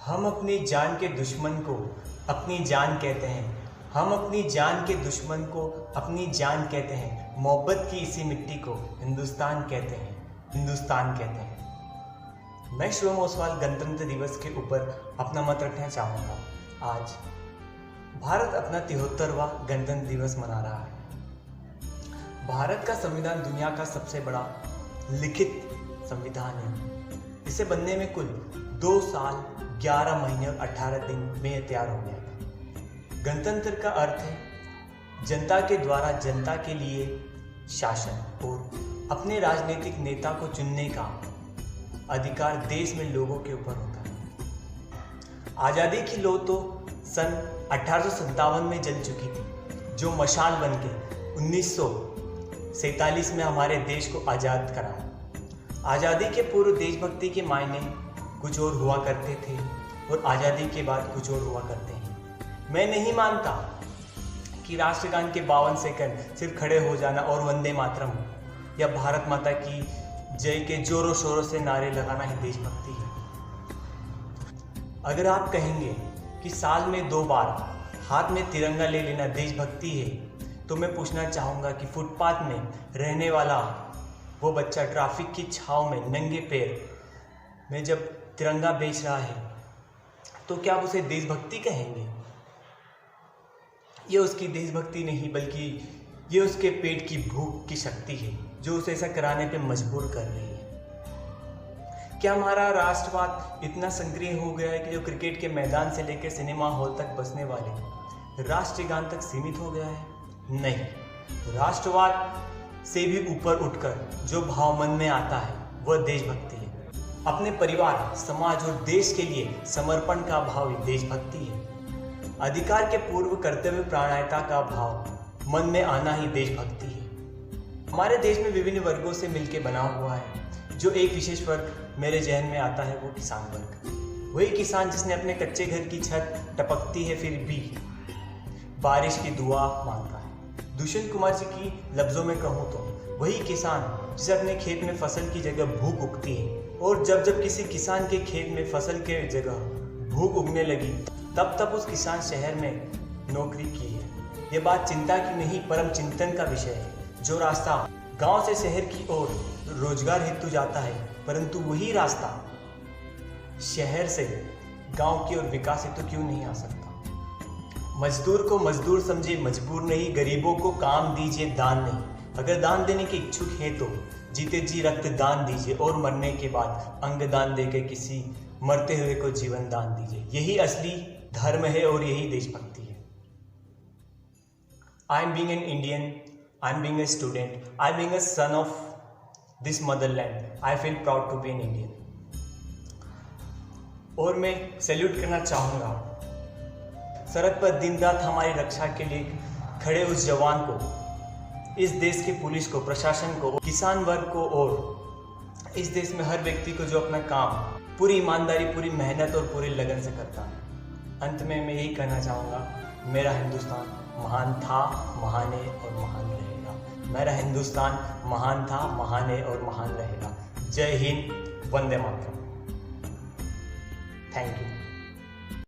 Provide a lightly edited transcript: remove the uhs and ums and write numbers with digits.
हम अपनी जान के दुश्मन को अपनी जान कहते हैं। हम अपनी जान के दुश्मन को अपनी जान कहते हैं। मोहब्बत की इसी मिट्टी को हिंदुस्तान कहते हैं। हिंदुस्तान कहते हैं। मैं शुभम ओसवाल गणतंत्र दिवस के ऊपर अपना मत रखना चाहूँगा। आज भारत अपना 73वां गणतंत्र दिवस मना रहा है। भारत का संविधान दुनिया का सबसे बड़ा लिखित संविधान है। इसे बनने में कुल 2 साल 11 महीने और 18 दिन में तैयार हो गया था। गणतंत्र का अर्थ है जनता के द्वारा जनता के लिए शासन और अपने राजनीतिक नेता को चुनने का अधिकार देश में लोगों के ऊपर होता है। आज़ादी की लौ तो सन 1857 में जल चुकी थी, जो मशाल बनके 1947 में हमारे देश को आज़ाद कराया। आज़ादी के पूर्व देशभक्ति के मायने कुछ और हुआ करते थे और आज़ादी के बाद कुछ और हुआ करते हैं। मैं नहीं मानता कि राष्ट्रगान के 52 सेकंड सिर्फ खड़े हो जाना और वंदे मातरम या भारत माता की जय के जोरों शोरों से नारे लगाना ही देशभक्ति है। अगर आप कहेंगे कि साल में 2 बार हाथ में तिरंगा ले लेना देशभक्ति है, तो मैं पूछना चाहूँगा कि फुटपाथ में रहने वाला वो बच्चा ट्रैफिक की छाँव में नंगे पैर में जब तिरंगा बेच रहा है, तो क्या आप उसे देशभक्ति कहेंगे? ये उसकी देशभक्ति नहीं, बल्कि ये उसके पेट की भूख की शक्ति है जो उसे ऐसा कराने पे मजबूर कर रही है। क्या हमारा राष्ट्रवाद इतना सक्रिय हो गया है कि जो क्रिकेट के मैदान से लेकर सिनेमा हॉल तक बसने वाले राष्ट्रगान तक सीमित हो गया है? नहीं, राष्ट्रवाद से भी ऊपर उठकर जो भाव मन में आता है वह देशभक्ति है। अपने परिवार, समाज और देश के लिए समर्पण का भाव ही देशभक्ति है। अधिकार के पूर्व कर्तव्य परायणता का भाव मन में आना ही देशभक्ति है। हमारे देश में विभिन्न वर्गों से मिलकर बना हुआ है। जो एक विशेष वर्ग मेरे जहन में आता है वो किसान वर्ग। वही किसान जिसने अपने कच्चे घर की छत टपकती है फिर भी बारिश की दुआ मांगता है। दुष्यंत कुमार जी की लफ्जों में कहूँ तो वही किसान जिसे अपने खेत में फसल की जगह भूख उगती है, और जब किसी किसान के खेत में फसल के जगह भूख उगने लगी तब उस किसान शहर में नौकरी की है। ये बात चिंता की नहीं परम चिंतन का विषय है। जो रास्ता गांव से शहर की ओर रोजगार हेतु जाता है, परंतु वही रास्ता शहर से गांव की ओर विकास हेतु क्यों नहीं आ सकता? मजदूर को मजदूर समझे, मजबूर नहीं। गरीबों को काम दीजिए, दान नहीं। अगर दान देने के इच्छुक हैं तो जीते जी रक्त दान दीजिए और मरने के बाद अंग दान देकर किसी मरते हुए को जीवन दान दीजिए। यही असली धर्म है और यही देशभक्ति है। I am being an Indian, I am being a student, I am being a son of this motherland, I feel proud to be an Indian. और मैं सैल्यूट करना चाहूँगा सरहद पर दिन रात हमारी रक्षा के लिए खड़े उस जवान को, इस देश के पुलिस को, प्रशासन को, किसान वर्ग को और इस देश में हर व्यक्ति को जो अपना काम पूरी ईमानदारी, पूरी मेहनत और पूरी लगन से करता है। अंत में मैं यही कहना चाहूँगा, मेरा हिंदुस्तान महान था, महान है और महान रहेगा। मेरा हिंदुस्तान महान था, महान है और महान रहेगा। जय हिंद, वंदे मातरम। Thank you.